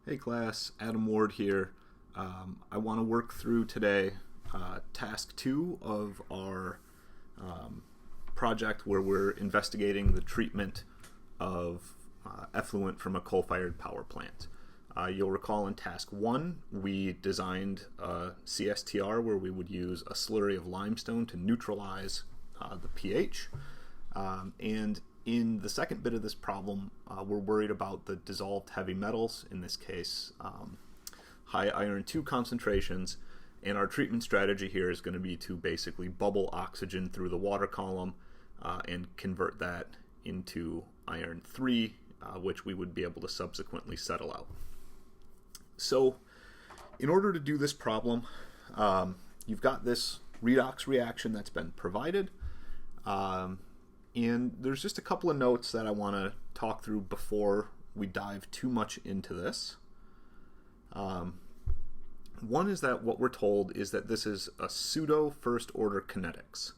Hey class, Adam Ward here. I want to work through today task 2 of our project where we're investigating the treatment of effluent from a coal-fired power plant. You'll recall in task 1 we designed a CSTR where we would use a slurry of limestone to neutralize the pH. And in the second bit of this problem, we're worried about the dissolved heavy metals, in this case high iron 2 concentrations, and our treatment strategy here is going to be to basically bubble oxygen through the water column and convert that into iron 3, which we would be able to subsequently settle out. So in order to do this problem, you've got this redox reaction that's been provided. And there's just a couple of notes that I want to talk through before we dive too much into this. One is that what we're told is that this is a pseudo first order kinetics.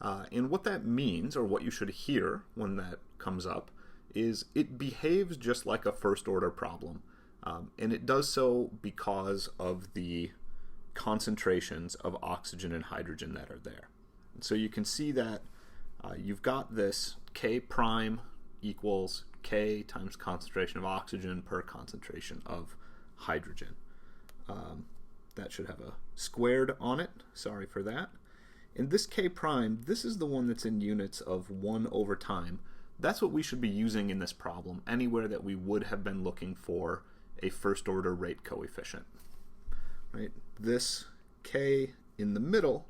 And what that means, or what you should hear when that comes up, is it behaves just like a first order problem. And it does so because of the concentrations of oxygen and hydrogen that are there. And so you can see that you've got this K prime equals K times concentration of oxygen per concentration of hydrogen. That should have a squared on it. Sorry for that. And this K prime, this is the one that's in units of 1 over time. That's what we should be using in this problem anywhere that we would have been looking for a first order rate coefficient. Right? This K in the middle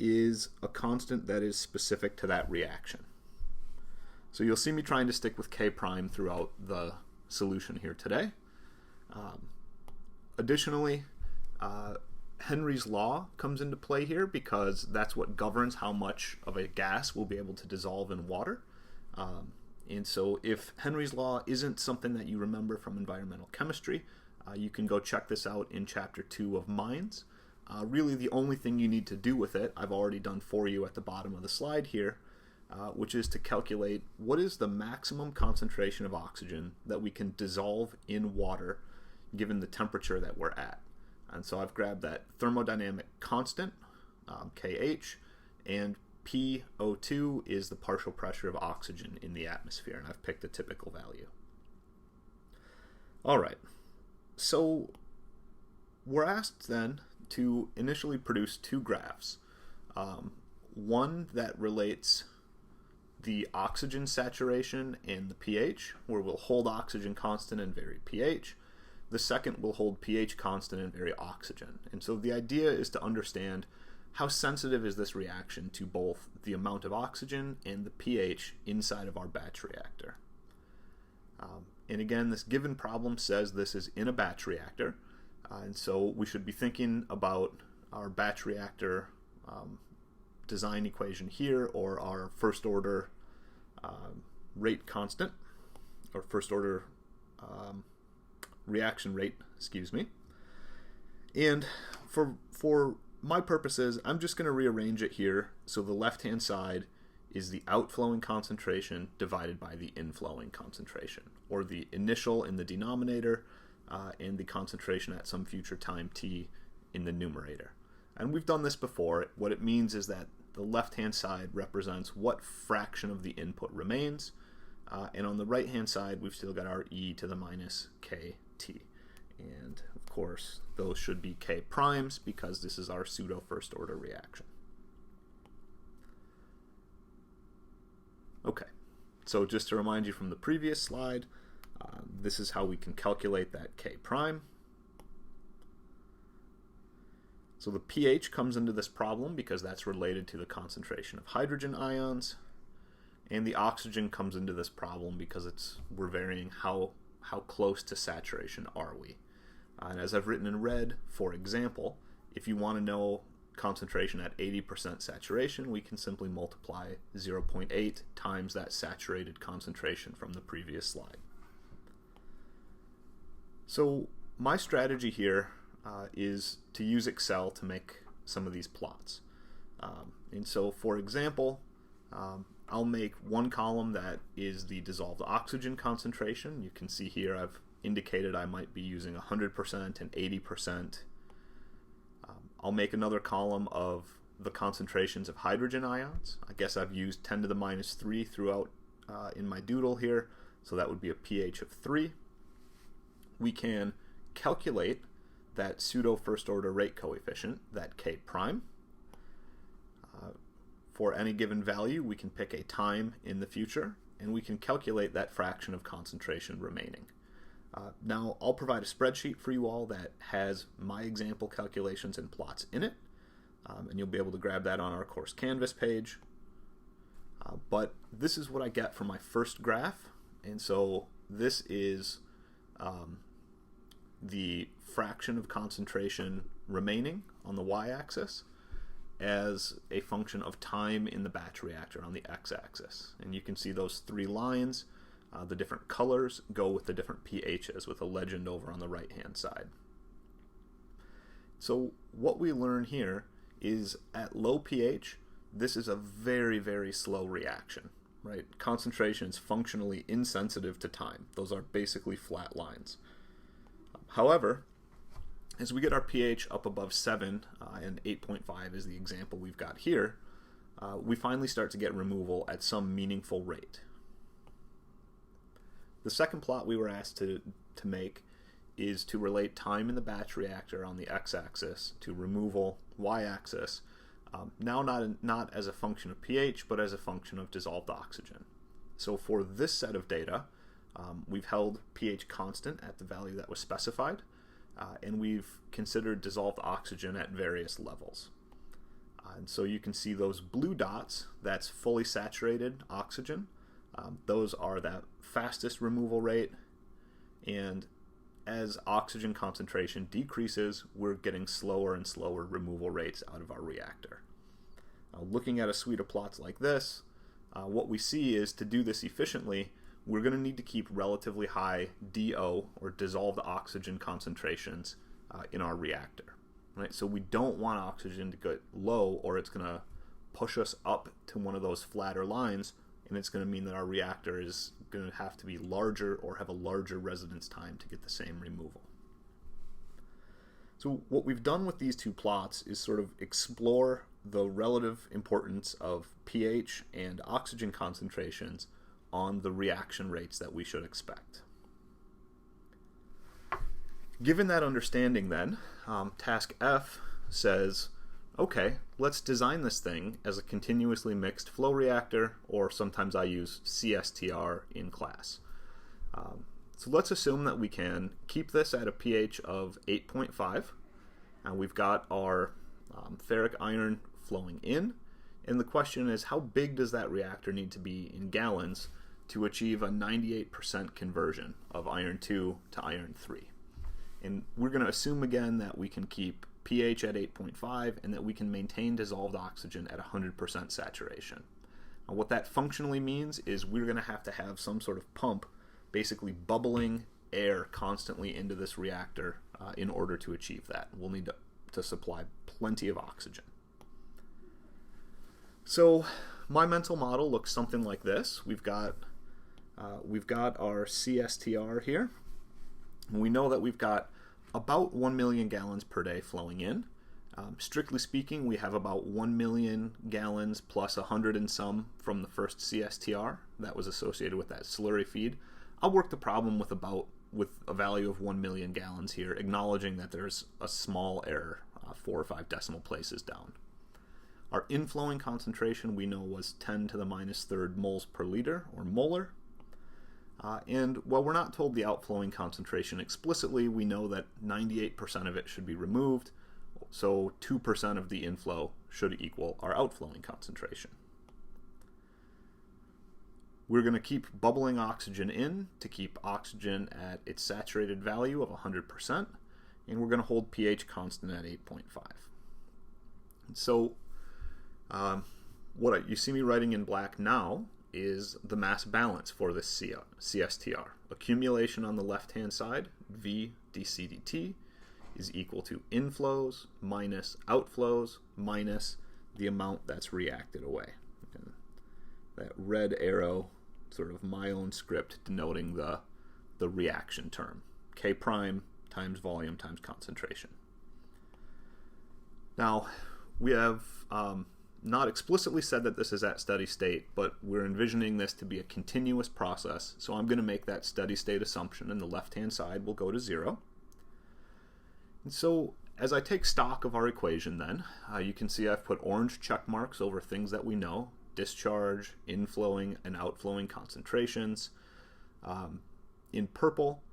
is a constant that is specific to that reaction. So you'll see me trying to stick with K prime throughout the solution here today. Additionally, Henry's law comes into play here because that's what governs how much of a gas will be able to dissolve in water. And so if Henry's law isn't something that you remember from environmental chemistry, you can go check this out in chapter 2 of Mines. Really the only thing you need to do with it, I've already done for you at the bottom of the slide here, which is to calculate what is the maximum concentration of oxygen that we can dissolve in water given the temperature that we're at. And so I've grabbed that thermodynamic constant, Kh, and PO2 is the partial pressure of oxygen in the atmosphere, and I've picked a typical value. Alright, so we're asked then to initially produce two graphs. One that relates the oxygen saturation and the pH, where we'll hold oxygen constant and vary pH. The second will hold pH constant and vary oxygen. And so the idea is to understand how sensitive is this reaction to both the amount of oxygen and the pH inside of our batch reactor. And again, this given problem says this is in a batch reactor. And so we should be thinking about our batch reactor design equation here, or our first order rate constant, or first order reaction rate, excuse me. And for my purposes, I'm just going to rearrange it here so the left-hand side is the outflowing concentration divided by the inflowing concentration, or the initial in the denominator and the concentration at some future time t in the numerator. And we've done this before. What it means is that the left-hand side represents what fraction of the input remains, and on the right-hand side we've still got our e to the minus kt. And of course those should be k primes because this is our pseudo first order reaction. Okay, so just to remind you from the previous slide, this is how we can calculate that k prime. So the pH comes into this problem because that's related to the concentration of hydrogen ions, and the oxygen comes into this problem because we're varying how close to saturation are we. And as I've written in red, for example, if you want to know concentration at 80% saturation, we can simply multiply 0.8 times that saturated concentration from the previous slide. So my strategy here is to use Excel to make some of these plots. And so for example, I'll make one column that is the dissolved oxygen concentration. You can see here I've indicated I might be using 100% and 80%. I'll make another column of the concentrations of hydrogen ions. I guess I've used 10 to the minus 3 throughout in my doodle here, so that would be a pH of 3. We can calculate that pseudo first order rate coefficient, that K prime. For any given value, we can pick a time in the future, and we can calculate that fraction of concentration remaining. Now, I'll provide a spreadsheet for you all that has my example calculations and plots in it, and you'll be able to grab that on our course Canvas page. But this is what I get for my first graph, and so this is the fraction of concentration remaining on the y-axis as a function of time in the batch reactor on the x-axis. And you can see those three lines. The different colors go with the different pHs with a legend over on the right-hand side. So what we learn here is at low pH, this is a very, very slow reaction, right? Concentration is functionally insensitive to time. Those are basically flat lines. However, as we get our pH up above 7, and 8.5 is the example we've got here, we finally start to get removal at some meaningful rate. The second plot we were asked to make is to relate time in the batch reactor on the x-axis to removal y-axis, now not as a function of pH, but as a function of dissolved oxygen. So for this set of data, we've held pH constant at the value that was specified, and we've considered dissolved oxygen at various levels. And so you can see those blue dots, that's fully saturated oxygen. Those are that fastest removal rate, and as oxygen concentration decreases, we're getting slower and slower removal rates out of our reactor. Looking at a suite of plots like this, what we see is to do this efficiently, we're going to need to keep relatively high DO, or dissolved oxygen concentrations, in our reactor. Right? So we don't want oxygen to get low, or it's going to push us up to one of those flatter lines, and it's going to mean that our reactor is going to have to be larger or have a larger residence time to get the same removal. So what we've done with these two plots is sort of explore the relative importance of pH and oxygen concentrations on the reaction rates that we should expect. Given that understanding then, task F says, okay, let's design this thing as a continuously mixed flow reactor, or sometimes I use CSTR in class. So let's assume that we can keep this at a pH of 8.5, and we've got our ferric iron flowing in, and the question is, how big does that reactor need to be in gallons to achieve a 98% conversion of iron 2 to iron 3? And we're going to assume again that we can keep pH at 8.5 and that we can maintain dissolved oxygen at 100% saturation. Now, what that functionally means is we're going to have some sort of pump basically bubbling air constantly into this reactor in order to achieve that. We'll need to supply plenty of oxygen. So my mental model looks something like this. We've got our CSTR here. We know that we've got about 1 million gallons per day flowing in. Strictly speaking, we have about 1 million gallons plus 100 and some from the first CSTR that was associated with that slurry feed. I'll work the problem with a value of 1 million gallons here, acknowledging that there's a small error, 4 or 5 decimal places down. Our inflowing concentration we know was 10 to the minus third moles per liter, or molar. And while we're not told the outflowing concentration explicitly, we know that 98% of it should be removed, so 2% of the inflow should equal our outflowing concentration. We're going to keep bubbling oxygen in to keep oxygen at its saturated value of 100%, and we're going to hold pH constant at 8.5. So what you see me writing in black now is the mass balance for this CSTR. Accumulation on the left-hand side, V dc dt, is equal to inflows minus outflows minus the amount that's reacted away. And that red arrow, sort of my own script denoting the reaction term. K prime times volume times concentration. Now, we have not explicitly said that this is at steady state, but we're envisioning this to be a continuous process, so I'm going to make that steady state assumption, and the left-hand side will go to 0. And so as I take stock of our equation then, you can see I've put orange check marks over things that we know: discharge, inflowing and outflowing concentrations. In purple,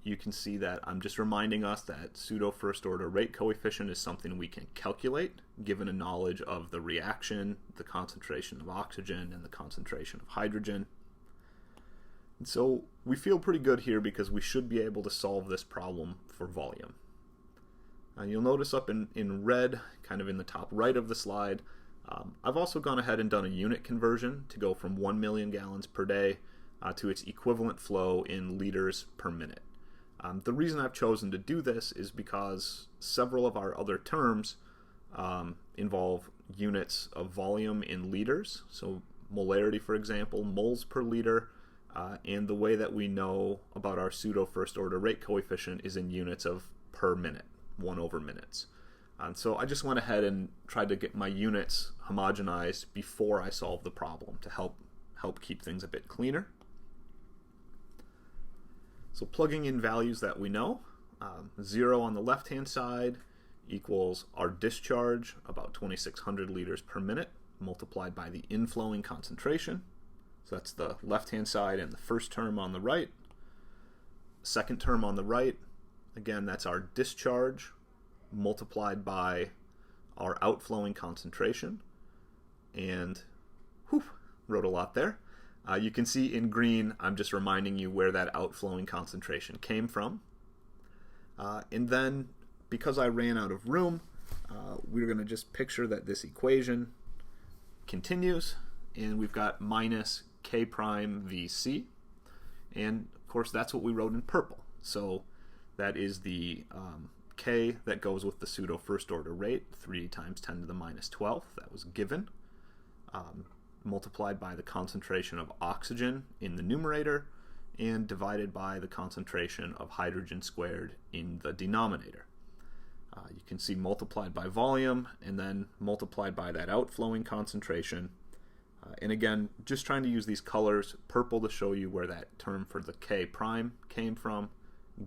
you can see that I'm just reminding us that pseudo first order rate coefficient is something we can calculate given a knowledge of the reaction, the concentration of oxygen, and the concentration of hydrogen. And so we feel pretty good here because we should be able to solve this problem for volume. You'll notice up in red, kind of in the top right of the slide, I've also gone ahead and done a unit conversion to go from 1 million gallons per day to its equivalent flow in liters per minute. The reason I've chosen to do this is because several of our other terms involve units of volume in liters. So molarity, for example, moles per liter, and the way that we know about our pseudo first order rate coefficient is in units of per minute, 1/minutes. So I just went ahead and tried to get my units homogenized before I solved the problem to help keep things a bit cleaner. So plugging in values that we know, 0 on the left-hand side equals our discharge, about 2,600 liters per minute, multiplied by the inflowing concentration. So that's the left-hand side and the first term on the right. Second term on the right, again, that's our discharge multiplied by our outflowing concentration. And wrote a lot there. You can see in green, I'm just reminding you where that outflowing concentration came from. And then, because I ran out of room, we're going to just picture that this equation continues, and we've got minus K prime VC. And of course, that's what we wrote in purple. So that is the K that goes with the pseudo first order rate, 3 times 10 to the minus 12th. That was given. Multiplied by the concentration of oxygen in the numerator and divided by the concentration of hydrogen squared in the denominator. You can see multiplied by volume and then multiplied by that outflowing concentration. And again, just trying to use these colors: purple to show you where that term for the K prime came from,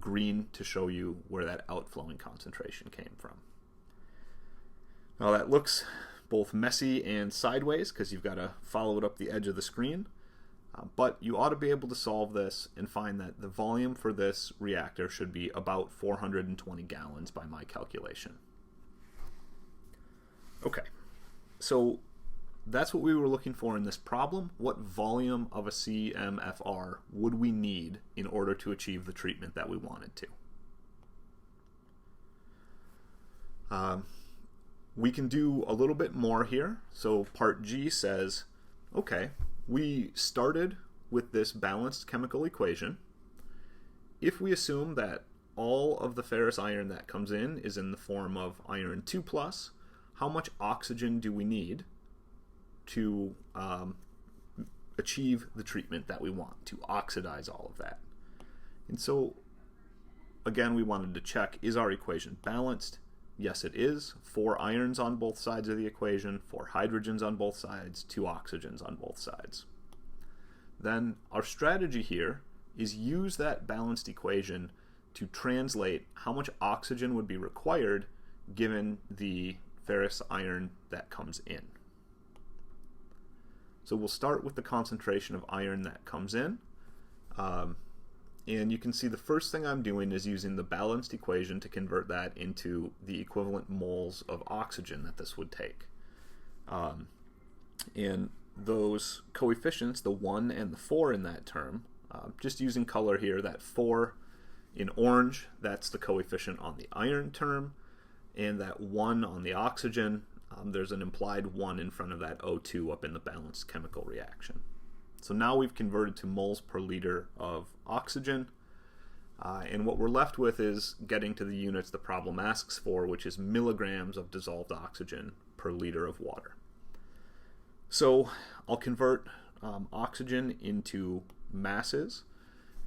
green to show you where that outflowing concentration came from. Now that looks both messy and sideways because you've got to follow it up the edge of the screen, but you ought to be able to solve this and find that the volume for this reactor should be about 420 gallons by my calculation. Okay, so that's what we were looking for in this problem. What volume of a CMFR would we need in order to achieve the treatment that we wanted to? We can do a little bit more here. So part G says, okay, we started with this balanced chemical equation. If we assume that all of the ferrous iron that comes in is in the form of iron 2+, how much oxygen do we need to achieve the treatment that we want, to oxidize all of that? And so, again, we wanted to check, is our equation balanced? Yes, it is. 4 irons on both sides of the equation, 4 hydrogens on both sides, 2 oxygens on both sides. Then our strategy here is use that balanced equation to translate how much oxygen would be required given the ferrous iron that comes in. So we'll start with the concentration of iron that comes in. And you can see the first thing I'm doing is using the balanced equation to convert that into the equivalent moles of oxygen that this would take. And those coefficients, the 1 and the 4 in that term, just using color here, that 4 in orange, that's the coefficient on the iron term, and that 1 on the oxygen, there's an implied 1 in front of that O2 up in the balanced chemical reaction. So now we've converted to moles per liter of oxygen, and what we're left with is getting to the units the problem asks for, which is milligrams of dissolved oxygen per liter of water. So I'll convert oxygen into masses,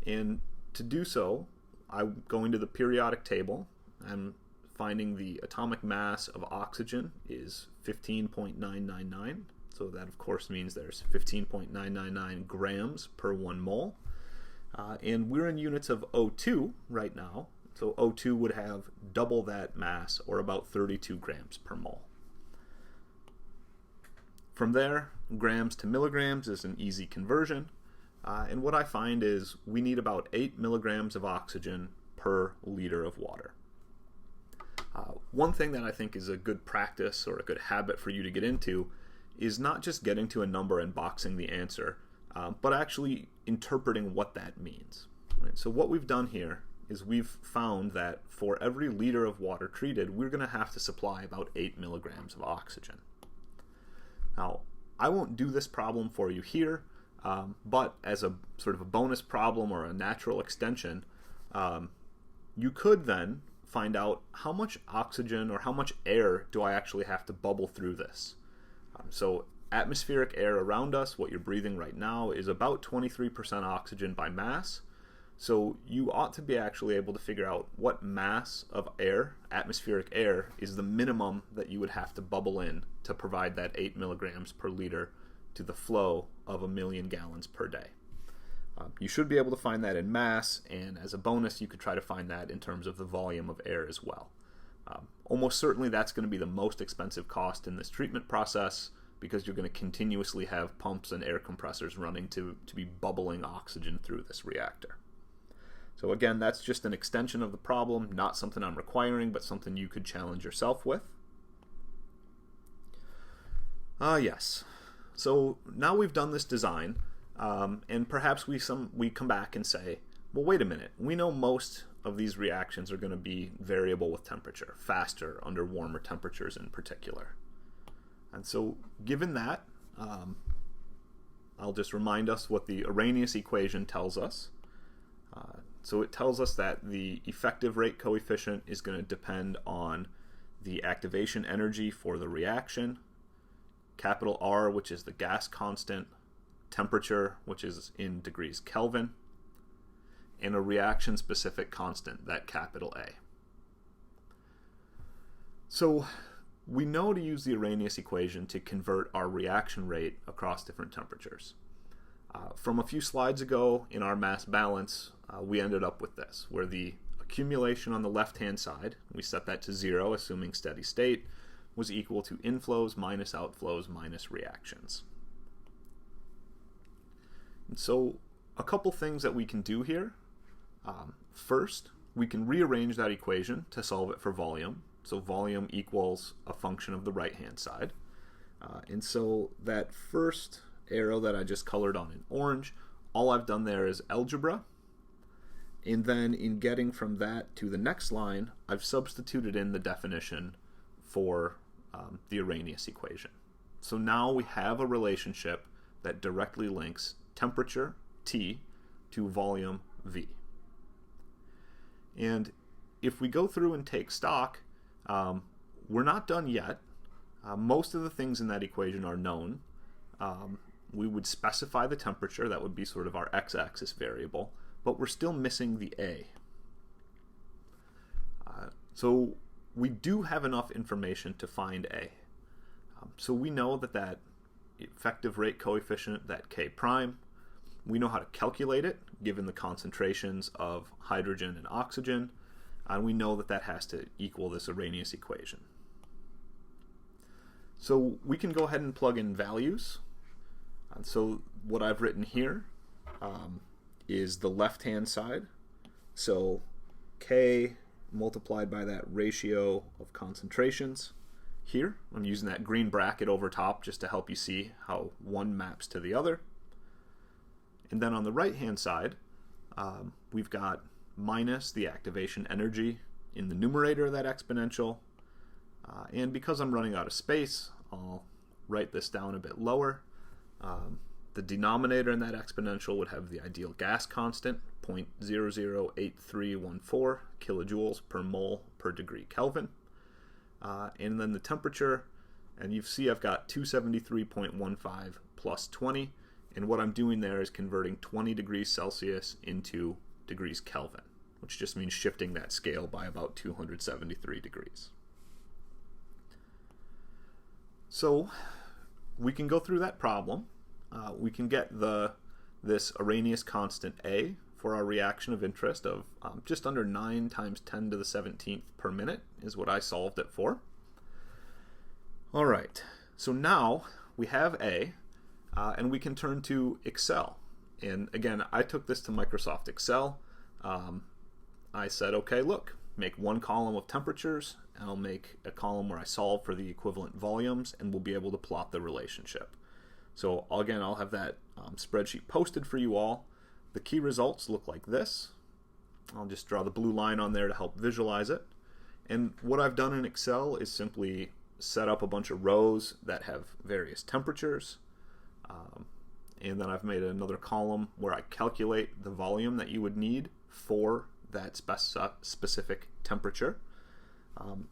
and to do so, I'm going to the periodic table. I'm finding the atomic mass of oxygen is 15.999. So that, of course, means there's 15.999 grams per 1 mole. And we're in units of O2 right now. So O2 would have double that mass, or about 32 grams per mole. From there, grams to milligrams is an easy conversion. And what I find is we need about 8 milligrams of oxygen per liter of water. One thing that I think is a good practice or a good habit for you to get into is not just getting to a number and boxing the answer, but actually interpreting what that means. Right? So what we've done here is we've found that for every liter of water treated, we're going to have to supply about 8 milligrams of oxygen. Now, I won't do this problem for you here, but as a sort of a bonus problem or a natural extension, you could then find out how much oxygen or how much air do I actually have to bubble through this. So atmospheric air around us, what you're breathing right now, is about 23% oxygen by mass. So you ought to be actually able to figure out what mass of air, atmospheric air, is the minimum that you would have to bubble in to provide that 8 milligrams per liter to the flow of 1 million gallons per day. You should be able to find that in mass, and as a bonus, you could try to find that in terms of the volume of air as well. Almost certainly that's going to be the most expensive cost in this treatment process, because you're going to continuously have pumps and air compressors running to be bubbling oxygen through this reactor. So again, that's just an extension of the problem, not something I'm requiring, but something you could challenge yourself with. Yes. So now we've done this design, and perhaps we come back and say, well, wait a minute. We know most of these reactions are going to be variable with temperature, faster under warmer temperatures in particular. And so given that, I'll just remind us what the Arrhenius equation tells us. So it tells us that the effective rate coefficient is going to depend on the activation energy for the reaction, capital R, which is the gas constant, temperature, which is in degrees Kelvin, and a reaction-specific constant, that capital A. So we know to use the Arrhenius equation to convert our reaction rate across different temperatures. From a few slides ago in our mass balance, we ended up with this, where the accumulation on the left-hand side, we set that to 0, assuming steady state, was equal to inflows minus outflows minus reactions. And so a couple things that we can do here. First, we can rearrange that equation to solve it for volume. So volume equals a function of the right-hand side. And so that first arrow that I just colored on in orange, all I've done there is algebra. And then in getting from that to the next line, I've substituted in the definition for the Arrhenius equation. So now we have a relationship that directly links temperature, T, to volume, V. And if we go through and take stock, we're not done yet. Most of the things in that equation are known. We would specify the temperature, that would be sort of our x-axis variable, but we're still missing the A. So we do have enough information to find A. So we know that effective rate coefficient, that K prime, we know how to calculate it given the concentrations of hydrogen and oxygen, and we know that has to equal this Arrhenius equation. So we can go ahead and plug in values. And so what I've written here is the left-hand side. So K multiplied by that ratio of concentrations here. I'm using that green bracket over top just to help you see how one maps to the other. And then on the right-hand side, we've got minus the activation energy in the numerator of that exponential. And because I'm running out of space, I'll write this down a bit lower. The denominator in that exponential would have the ideal gas constant, 0.008314 kilojoules per mole per degree Kelvin. And then the temperature, and you see I've got 273.15 plus 20, and what I'm doing there is converting 20 degrees Celsius into degrees Kelvin. which just means shifting that scale by about 273 degrees. So we can go through that problem. We can get this Arrhenius constant A for our reaction of interest of just under 9 times 10 to the 17th per minute is what I solved it for. All right, so now we have A, and we can turn to Excel. And again, I took this to Microsoft Excel. I said, okay, look, make one column of temperatures, and I'll make a column where I solve for the equivalent volumes, and we'll be able to plot the relationship. So again, I'll have that spreadsheet posted for you all. The key results look like this. I'll just draw the blue line on there to help visualize it. And what I've done in Excel is simply set up a bunch of rows that have various temperatures. And then I've made another column where I calculate the volume that you would need for that specific temperature.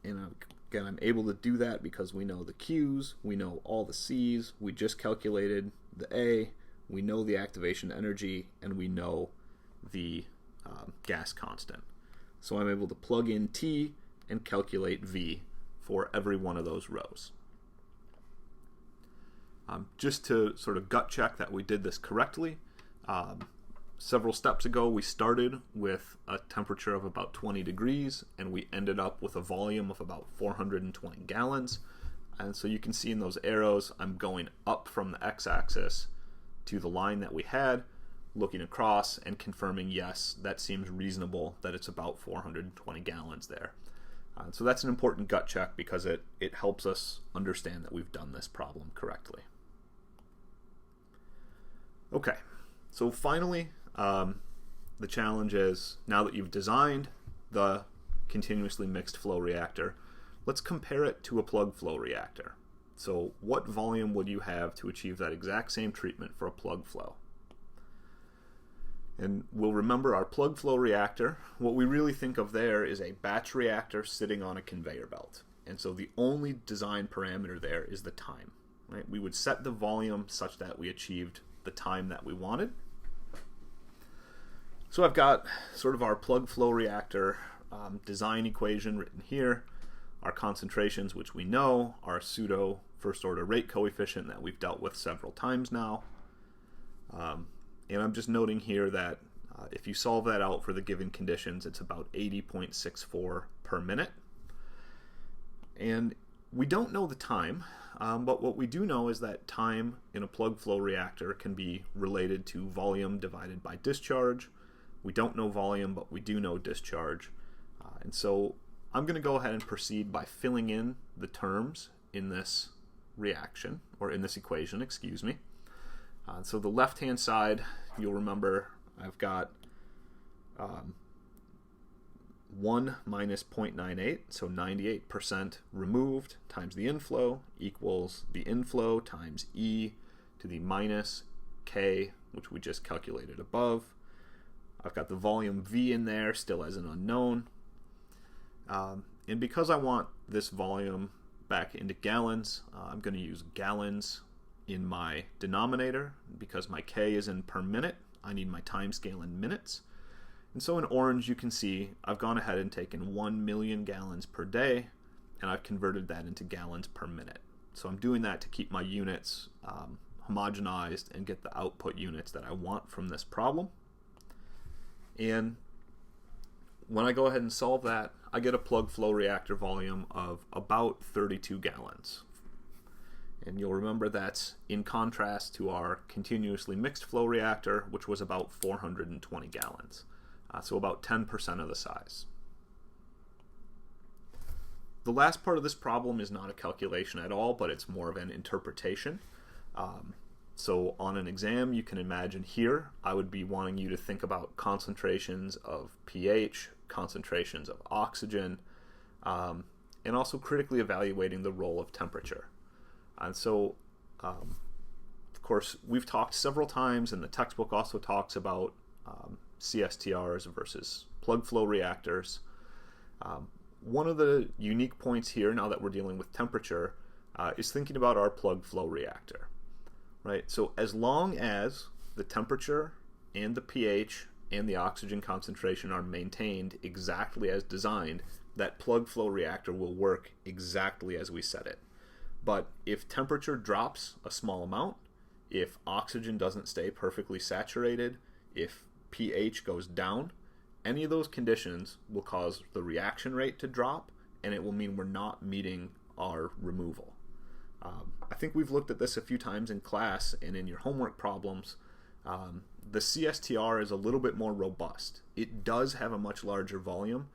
And again, I'm able to do that because we know the Q's, we know all the C's, we just calculated the A, we know the activation energy, and we know the gas constant. So I'm able to plug in T and calculate V for every one of those rows. Just to sort of gut check that we did this correctly, several steps ago we started with a temperature of about 20 degrees and we ended up with a volume of about 420 gallons. And so you can see in those arrows I'm going up from the x-axis to the line that we had, looking across and confirming yes, that seems reasonable, that it's about 420 gallons there. So that's an important gut check because it helps us understand that we've done this problem correctly. Okay, so finally, the challenge is, now that you've designed the continuously mixed flow reactor, let's compare it to a plug flow reactor. So what volume would you have to achieve that exact same treatment for a plug flow? And we'll remember our plug flow reactor. What we really think of there is a batch reactor sitting on a conveyor belt. And so the only design parameter there is the time. Right? We would set the volume such that we achieved the time that we wanted. So I've got sort of our plug flow reactor design equation written here, our concentrations, which we know, our pseudo first order rate coefficient that we've dealt with several times now. And I'm just noting here that if you solve that out for the given conditions, it's about 80.64 per minute. And we don't know the time, but what we do know is that time in a plug flow reactor can be related to volume divided by discharge. We don't know volume, but we do know discharge. And so I'm going to go ahead and proceed by filling in the terms in this reaction, or in this equation, excuse me. So the left-hand side, you'll remember I've got 1 minus 0.98, so 98% removed times the inflow equals the inflow times E to the minus K, which we just calculated above. I've got the volume V in there still as an unknown. And because I want this volume back into gallons, I'm going to use gallons in my denominator. Because my K is in per minute, I need my time scale in minutes. And so in orange you can see I've gone ahead and taken 1 million gallons per day and I've converted that into gallons per minute. So I'm doing that to keep my units homogenized and get the output units that I want from this problem. And when I go ahead and solve that, I get a plug flow reactor volume of about 32 gallons. And you'll remember that's in contrast to our continuously mixed flow reactor, which was about 420 gallons. So about 10% of the size. The last part of this problem is not a calculation at all, but it's more of an interpretation. So on an exam, you can imagine here, I would be wanting you to think about concentrations of pH, concentrations of oxygen, and also critically evaluating the role of temperature. And so, of course, we've talked several times, and the textbook also talks about CSTRs versus plug flow reactors. One of the unique points here, now that we're dealing with temperature, is thinking about our plug flow reactor. Right? So as long as the temperature and the pH and the oxygen concentration are maintained exactly as designed, that plug flow reactor will work exactly as we set it. But if temperature drops a small amount, if oxygen doesn't stay perfectly saturated, if pH goes down, any of those conditions will cause the reaction rate to drop, and it will mean we're not meeting our removal. I think we've looked at this a few times in class and in your homework problems. The CSTR is a little bit more robust. It does have a much larger volume,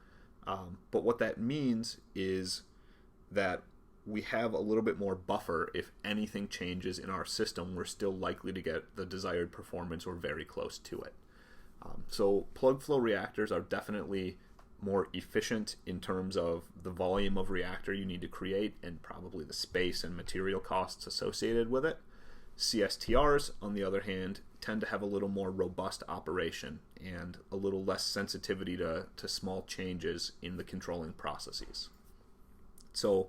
but what that means is that we have a little bit more buffer. If anything changes in our system, we're still likely to get the desired performance or very close to it. So plug flow reactors are definitely more efficient in terms of the volume of reactor you need to create and probably the space and material costs associated with it. CSTRs, on the other hand, tend to have a little more robust operation and a little less sensitivity to small changes in the controlling processes. So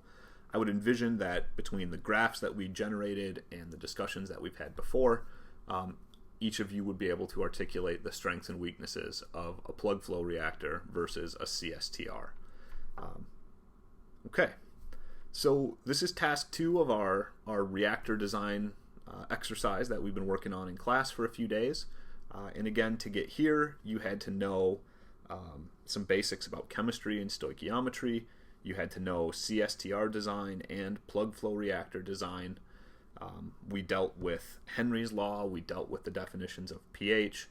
I would envision that between the graphs that we generated and the discussions that we've had before, each of you would be able to articulate the strengths and weaknesses of a plug flow reactor versus a CSTR. Okay, so this is task 2 of our reactor design exercise that we've been working on in class for a few days. And again, to get here, you had to know some basics about chemistry and stoichiometry. You had to know CSTR design and plug flow reactor design. We dealt with Henry's law, we dealt with the definitions of pH,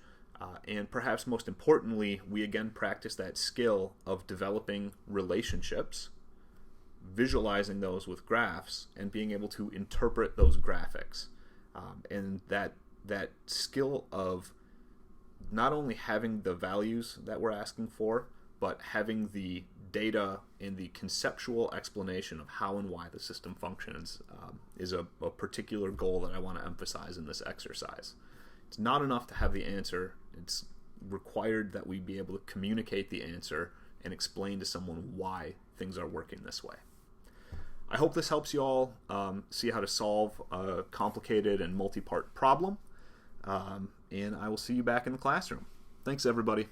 and perhaps most importantly, we again practiced that skill of developing relationships, visualizing those with graphs, and being able to interpret those graphics. And that skill of not only having the values that we're asking for, but having the data and the conceptual explanation of how and why the system functions is a particular goal that I want to emphasize in this exercise. It's not enough to have the answer. It's required that we be able to communicate the answer and explain to someone why things are working this way. I hope this helps you all see how to solve a complicated and multi-part problem, and I will see you back in the classroom. Thanks, everybody.